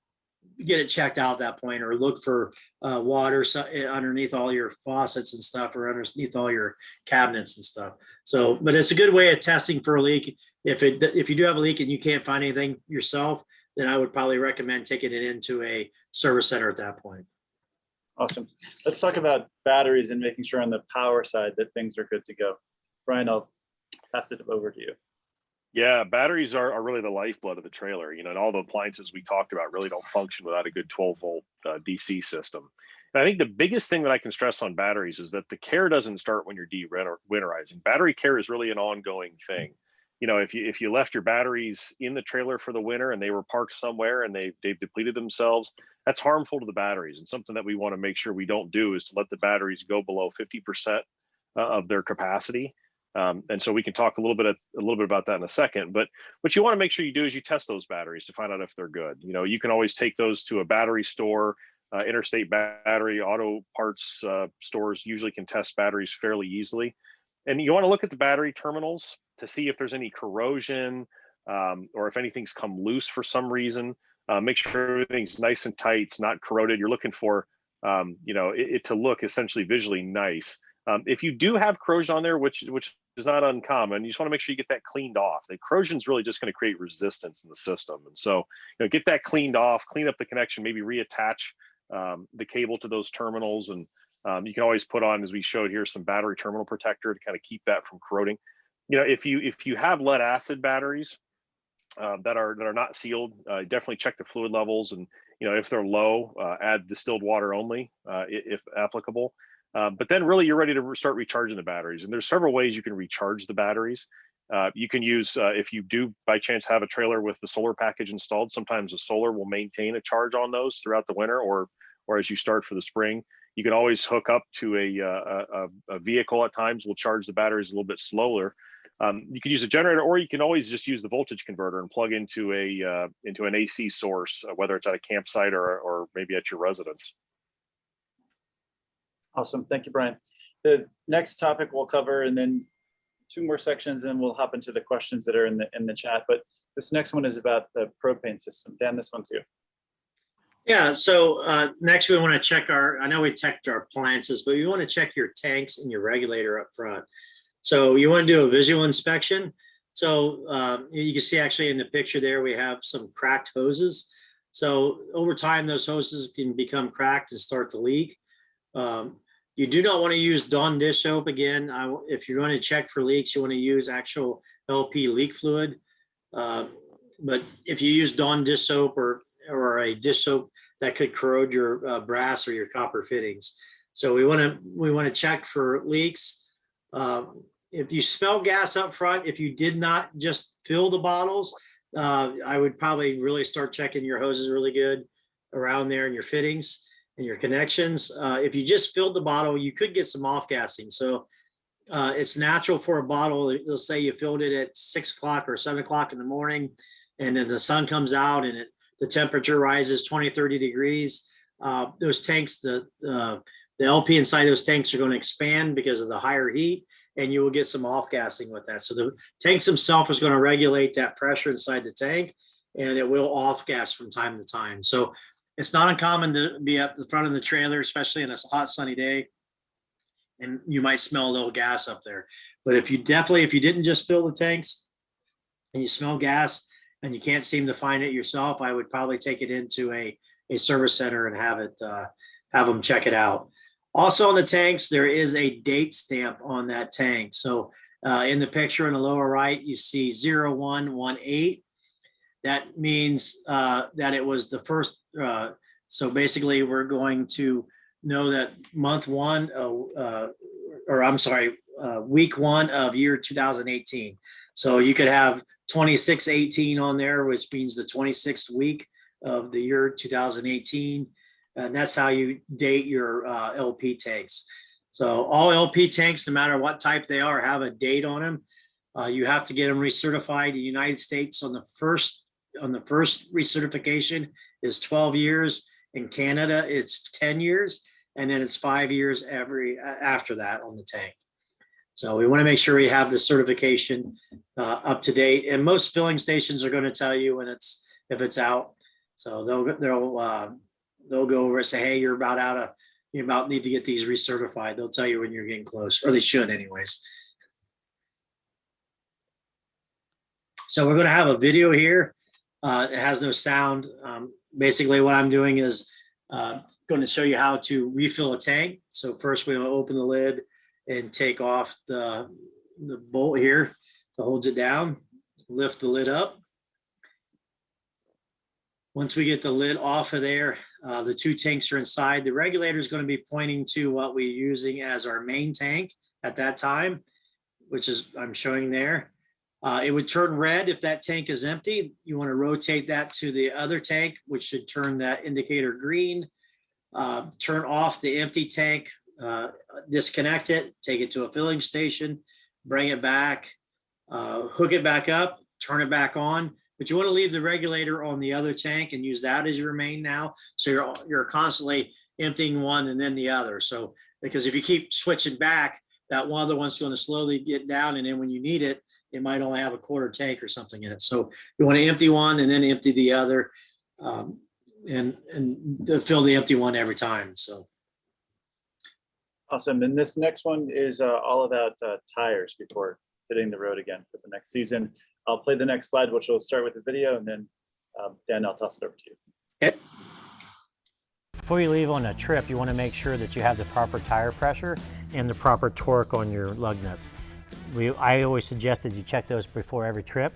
get it checked out at that point, or look for water underneath all your faucets and stuff, or underneath all your cabinets and stuff. So, but it's a good way of testing for a leak. If you do have a leak and you can't find anything yourself, then I would probably recommend taking it into a service center at that point. Awesome. Let's talk about batteries and making sure on the power side that things are good to go. Brian, I'll pass it over to you. Yeah, batteries are really the lifeblood of the trailer. And all the appliances we talked about really don't function without a good 12-volt DC system. And I think the biggest thing that I can stress on batteries is that the care doesn't start when you're de-winterizing. Battery care is really an ongoing thing. If you left your batteries in the trailer for the winter and they were parked somewhere and they've depleted themselves, that's harmful to the batteries. And something that we want to make sure we don't do is to let the batteries go below 50% of their capacity. And so we can talk a little bit about that in a second. But what you want to make sure you do is you test those batteries to find out if they're good. You can always take those to a battery store. Interstate battery auto parts stores usually can test batteries fairly easily. And you want to look at the battery terminals to see if there's any corrosion or if anything's come loose for some reason. Make sure everything's nice and tight, it's not corroded. You're looking for it to look essentially visually nice. If you do have corrosion on there, which is not uncommon, you just want to make sure you get that cleaned off. The corrosion is really just going to create resistance in the system. And so, get that cleaned off, clean up the connection, maybe reattach the cable to those terminals. And you can always put on, as we showed here, some battery terminal protector to kind of keep that from corroding. If you have lead acid batteries that are not sealed, definitely check the fluid levels. And, if they're low, add distilled water only, if applicable. But then really you're ready to start recharging the batteries. And there's several ways you can recharge the batteries. You can use, if you do by chance have a trailer with the solar package installed, sometimes the solar will maintain a charge on those throughout the winter or as you start for the spring. You can always hook up to a vehicle at times, will charge the batteries a little bit slower. You can use a generator, or you can always just use the voltage converter and plug into an AC source, whether it's at a campsite or maybe at your residence. Awesome. Thank you, Brian. The next topic we'll cover, and then 2 more sections, and then we'll hop into the questions that are in the chat. But this next one is about the propane system. Dan, this one's you. Yeah, so next we want to check I know we checked our appliances, but you want to check your tanks and your regulator up front. So you want to do a visual inspection. So you can see actually in the picture there, we have some cracked hoses. So over time, those hoses can become cracked and start to leak. You do not want to use Dawn dish soap again. If you're going to check for leaks, you want to use actual LP leak fluid. But if you use Dawn dish soap or a dish soap, that could corrode your brass or your copper fittings. So we want to check for leaks. If you smell gas up front, if you did not just fill the bottles, I would probably really start checking your hoses really good around there and your fittings and your connections. If you just filled the bottle, you could get some off-gassing. So it's natural for a bottle. Let's say you filled it at 6 o'clock or 7 o'clock in the morning, and then the sun comes out and the temperature rises 20, 30 degrees. Those tanks, the LP inside those tanks are going to expand because of the higher heat, and you will get some off-gassing with that. So the tanks themselves is going to regulate that pressure inside the tank, and it will off-gas from time to time. So it's not uncommon to be up the front of the trailer, especially in a hot, sunny day, and you might smell a little gas up there. But if you didn't just fill the tanks and you smell gas and you can't seem to find it yourself, I would probably take it into a service center and have them check it out. Also on the tanks, there is a date stamp on that tank. So in the picture in the lower right, you see 0118. That means that it was the first. So basically, we're going to know that week 1 of year 2018. So you could have 2618 on there, which means the 26th week of the year 2018. And that's how you date your LP tanks. So all LP tanks, no matter what type they are, have a date on them. You have to get them recertified. In the United States, on the first recertification is 12 years. In Canada, it's 10 years, and then it's 5 years after that on the tank. So we want to make sure we have the certification up to date. And most filling stations are going to tell you when if it's out. So they'll go over and say, hey, you about need to get these recertified. They'll tell you when you're getting close, or they should anyways. So we're going to have a video here. It has no sound. Basically what I'm doing is going to show you how to refill a tank. So first we will open the lid and take off the bolt here that holds it down, lift the lid up. Once we get the lid off of there, the 2 tanks are inside. The regulator is going to be pointing to what we're using as our main tank at that time, which is I'm showing there. It would turn red if that tank is empty. You want to rotate that to the other tank, which should turn that indicator green. Turn off the empty tank, disconnect it, take it to a filling station, bring it back, hook it back up, turn it back on. But you want to leave the regulator on the other tank and use that as your main now. So you're constantly emptying one and then the other. So because if you keep switching back, that one other one's going to slowly get down, and then when you need it, it might only have a quarter tank or something in it. So you want to empty one and then empty the other, and fill the empty one every time. So Awesome. And this next one is all about tires before hitting the road again for the next season. I'll play the next slide, which will start with the video, and then Dan, I'll toss it over to you. Okay. Before you leave on a trip, you want to make sure that you have the proper tire pressure and the proper torque on your lug nuts. I always suggest that you check those before every trip.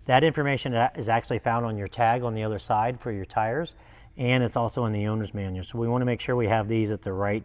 That information is actually found on your tag on the other side for your tires, and it's also in the owner's manual. So we want to make sure we have these at the right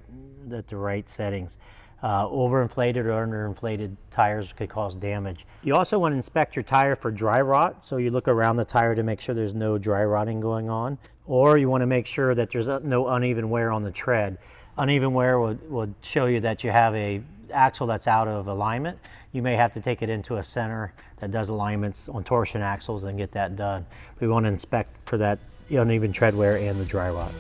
settings. Overinflated or underinflated tires could cause damage. You also want to inspect your tire for dry rot, so you look around the tire to make sure there's no dry rotting going on, or you want to make sure that there's no uneven wear on the tread. Uneven wear would show you that you have a axle that's out of alignment. You may have to take it into a center that does alignments on torsion axles and get that done. We want to inspect for that uneven tread wear and the dry rot.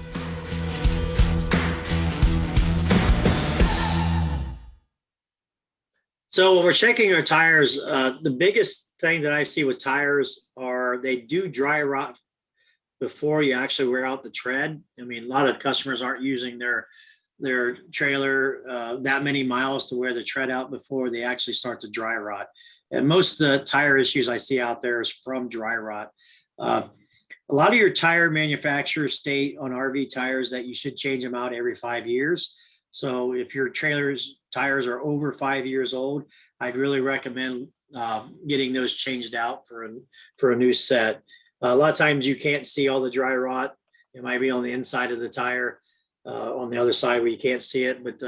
So when we're checking our tires, the biggest thing that I see with tires are they do dry rot before you actually wear out the tread. I mean, a lot of customers aren't using their trailer that many miles to wear the tread out before they actually start to dry rot. And most of the tire issues I see out there is from dry rot. A lot of your tire manufacturers state on RV tires that you should change them out every 5 years. So if your trailer's tires are over 5 years old, I'd really recommend getting those changed out for a new set. A lot of times you can't see all the dry rot. It might be on the inside of the tire, on the other side where you can't see it, but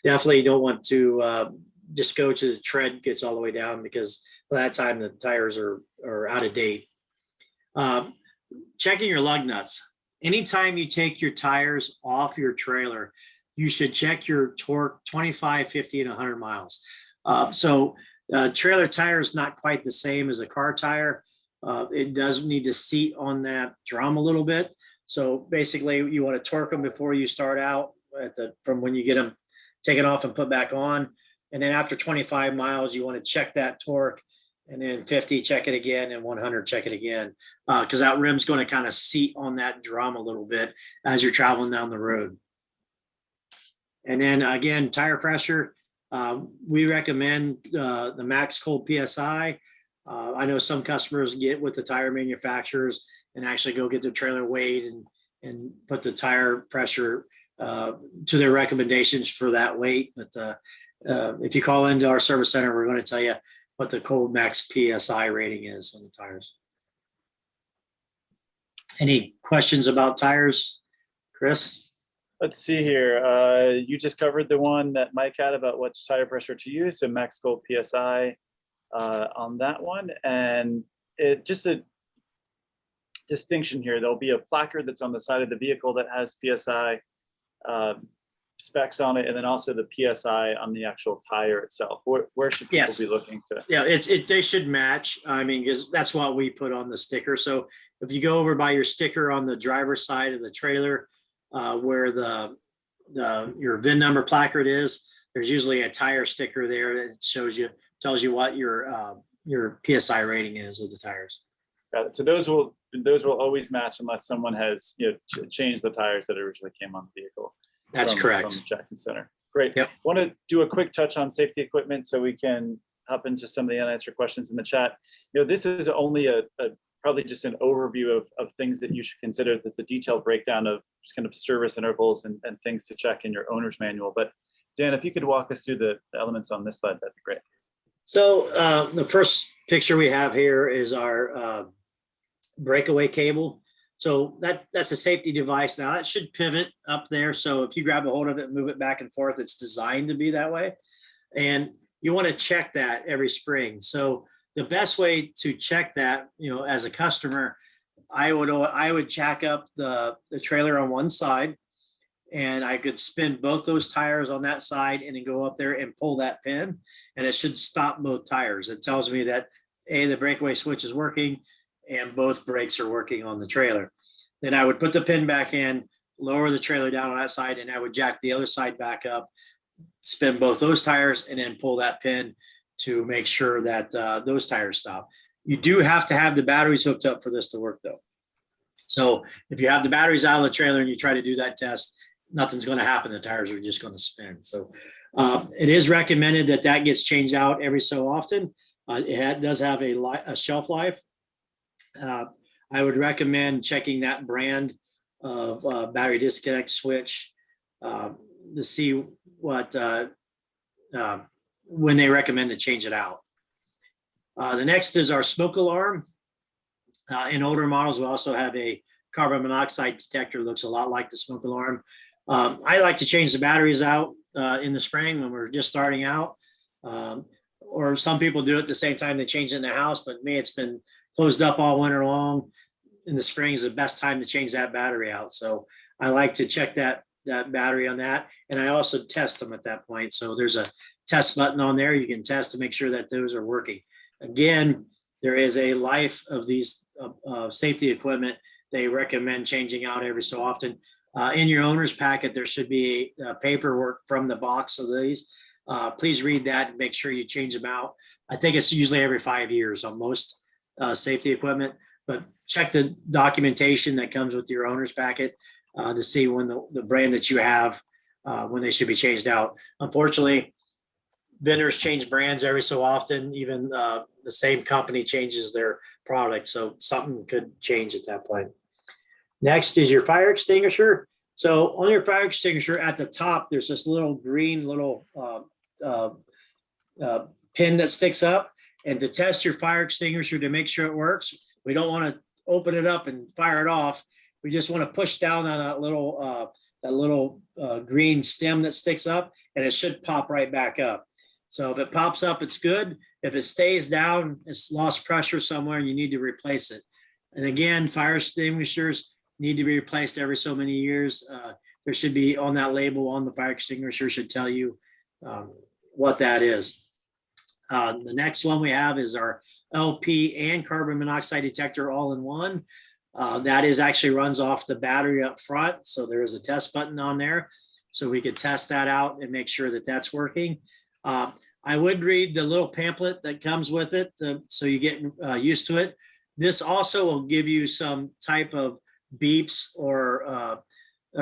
definitely don't want to just go to the tread gets all the way down, because by that time the tires are out of date. Checking your lug nuts. Anytime you take your tires off your trailer, you should check your torque 25, 50, and 100 miles. Trailer tire is not quite the same as a car tire. It does need to seat on that drum a little bit. So basically you want to torque them before you start out from when you get them taken off and put back on. And then after 25 miles, you want to check that torque, and then 50, check it again, and 100, check it again. Because that rim's going to kind of seat on that drum a little bit as you're traveling down the road. And then again, tire pressure, we recommend the max cold PSI. I know some customers get with the tire manufacturers and actually go get their trailer weighed and put the tire pressure to their recommendations for that weight. But if you call into our service center, we're going to tell you what the cold max PSI rating is on the tires. Any questions about tires, Chris? Let's see here. You just covered the one that Mike had about what's tire pressure to use, so max cold PSI on that one. And it just a distinction here. There'll be a placard that's on the side of the vehicle that has PSI specs on it, and then also the PSI on the actual tire itself. Where should people be looking to? Yeah, they should match. I mean, because that's what we put on the sticker. So if you go over by your sticker on the driver's side of the trailer, where your VIN number placard is, there's usually a tire sticker there that tells you what your PSI rating is of the tires. Got it. So those will always match unless someone has changed the tires that originally came on the vehicle. That's correct. From Jackson Center. Great. Yep. Want to do a quick touch on safety equipment so we can hop into some of the unanswered questions in the chat. This is only probably just an overview of things that you should consider. There's a detailed breakdown of just kind of service intervals and things to check in your owner's manual. But Dan, if you could walk us through the elements on this slide, that'd be great. So the first picture we have here is our breakaway cable. So that's a safety device. Now that should pivot up there. So if you grab a hold of it and move it back and forth, it's designed to be that way. And you want to check that every spring. So the best way to check that, as a customer, I would jack up the trailer on one side, and I could spin both those tires on that side and then go up there and pull that pin, and it should stop both tires. It tells me that the breakaway switch is working and both brakes are working on the trailer. Then I would put the pin back in, lower the trailer down on that side, and I would jack the other side back up, spin both those tires, and then pull that pin to make sure that those tires stop. You do have to have the batteries hooked up for this to work, though. So if you have the batteries out of the trailer and you try to do that test, nothing's going to happen. The tires are just going to spin. So it is recommended that that gets changed out every so often. Does have a shelf life. I would recommend checking that brand of battery disconnect switch to see what when they recommend to change it out. The next is our smoke alarm. In older models, we also have a carbon monoxide detector. Looks a lot like the smoke alarm. I like to change the batteries out in the spring when we're just starting out. Or some people do it at the same time they change it in the house, but me, it's been closed up all winter long. In the spring is the best time to change that battery out. So I like to check that battery on that. And I also test them at that point. So there's a test button on there. You can test to make sure that those are working. Again, there is a life of these safety equipment. They recommend changing out every so often. In your owner's packet, there should be paperwork from the box of these. Please read that and make sure you change them out. I think it's usually every 5 years on most safety equipment, but check the documentation that comes with your owner's packet to see when the brand that you have, when they should be changed out. Unfortunately, vendors change brands every so often. Even the same company changes their product, so something could change at that point. Next is your fire extinguisher. So on your fire extinguisher at the top, there's this little green pin that sticks up. And to test your fire extinguisher to make sure it works, we don't want to open it up and fire it off. We just want to push down on that little green stem that sticks up, and it should pop right back up. So if it pops up, it's good. If it stays down, it's lost pressure somewhere and you need to replace it. And again, fire extinguishers need to be replaced every so many years. There should be on that label on the fire extinguisher should tell you what that is. The next one we have is our LP and carbon monoxide detector all in one. That is actually runs off the battery up front. So there is a test button on there. So we could test that out and make sure that that's working. I would read the little pamphlet that comes with it so you get used to it. This also will give you some type of beeps or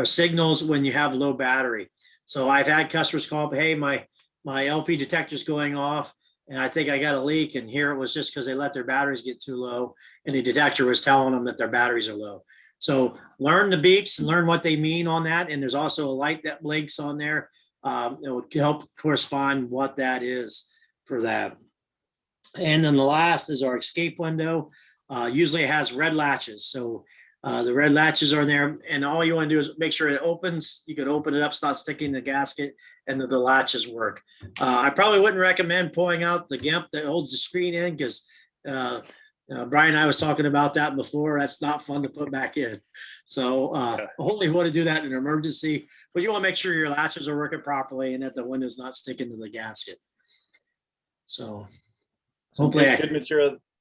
signals when you have low battery. So I've had customers call up, hey, my LP detector is going off and I think I got a leak, and here it was just because they let their batteries get too low and the detector was telling them that their batteries are low. So learn the beeps and learn what they mean on that. And there's also a light that blinks on there. It will help correspond what that is for that. And then the last is our escape window. Usually it has red latches. So the red latches are in there, and all you want to do is make sure it opens. You can open it up, it's not sticking the gasket, and the latches work. I probably wouldn't recommend pulling out the GIMP that holds the screen in, because Brian and I was talking about that before. That's not fun to put back in. So only want to do that in an emergency, but you want to make sure your latches are working properly and that the window's not sticking to the gasket. So hopefully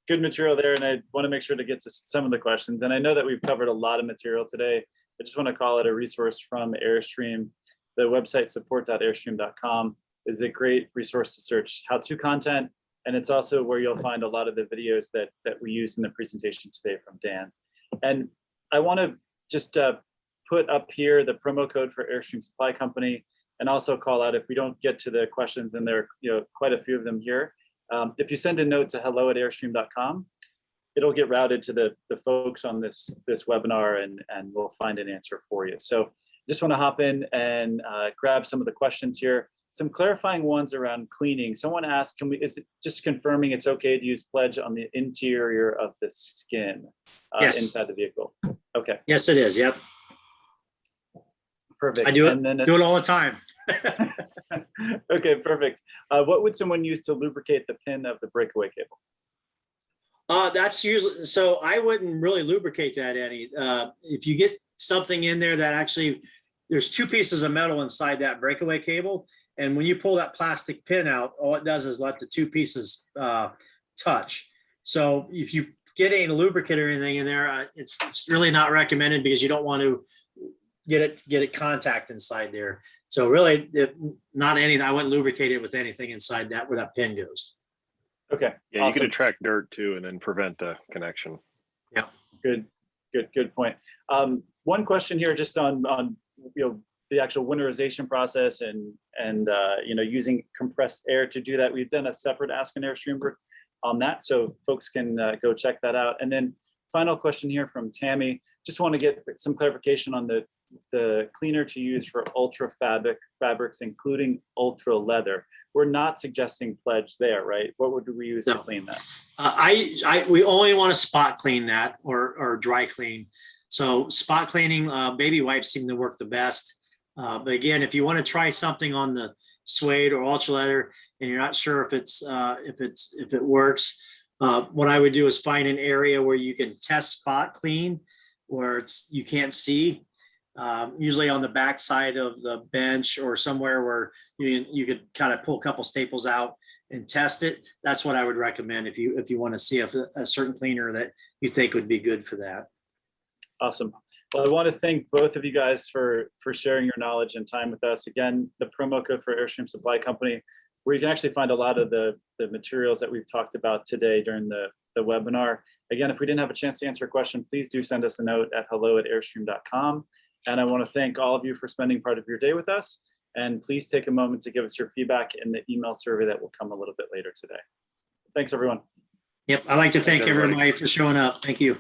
good material there, and I want to make sure to get to some of the questions. And I know that we've covered a lot of material today. I just want to call it a resource from Airstream. The website support.airstream.com is a great resource to search how-to content, and it's also where you'll find a lot of the videos that we used in the presentation today from Dan. And I want to just put up here the promo code for Airstream Supply Company, and also call out if we don't get to the questions, and there are quite a few of them here. If you send a note to hello@airstream.com, it'll get routed to the folks on this webinar, and we'll find an answer for you. So just want to hop in and grab some of the questions here. Some clarifying ones around cleaning. Someone asked, is it just confirming it's okay to use pledge on the interior of the skin yes. inside the vehicle? Okay. Yes, it is. Yep. Perfect. I do it, and then do it all the time. Okay, perfect. What would someone use to lubricate the pin of the breakaway cable? That's usually, so I wouldn't really lubricate that any. If you get something in there that actually, there's two pieces of metal inside that breakaway cable. And when you pull that plastic pin out, all it does is let the two pieces touch. So if you get any lubricant or anything in there, it's really not recommended, because you don't want to get it contact inside there. So really, not anything. I wouldn't lubricate it with anything inside that where that pin goes. Okay. Yeah, awesome. You could attract dirt too, and then prevent a connection. Yeah. Good point. One question here, just on the actual winterization process and you know, using compressed air to do that. We've done a separate Ask an Airstreamer on that, so folks can go check that out. And then final question here from Tammy. Just want to get some clarification on the cleaner to use for ultra fabrics, including ultra leather. We're not suggesting pledge there, right? What would we use to clean that? We only want to spot clean that or dry clean. So spot cleaning, baby wipes seem to work the best. But again, if you want to try something on the suede or ultra leather and you're not sure if it works, what I would do is find an area where you can test spot clean, where you can't see. Usually on the back side of the bench or somewhere where you could kind of pull a couple staples out and test it. That's what I would recommend if you want to see if a certain cleaner that you think would be good for that. Awesome. Well, I want to thank both of you guys for sharing your knowledge and time with us. Again, the promo code for Airstream Supply Company, where you can actually find a lot of the materials that we've talked about today during the webinar. Again, if we didn't have a chance to answer a question, please do send us a note at hello@airstream.com. And I want to thank all of you for spending part of your day with us. And please take a moment to give us your feedback in the email survey that will come a little bit later today. Thanks, everyone. Yep. I'd like to thank everybody for showing up. Thank you.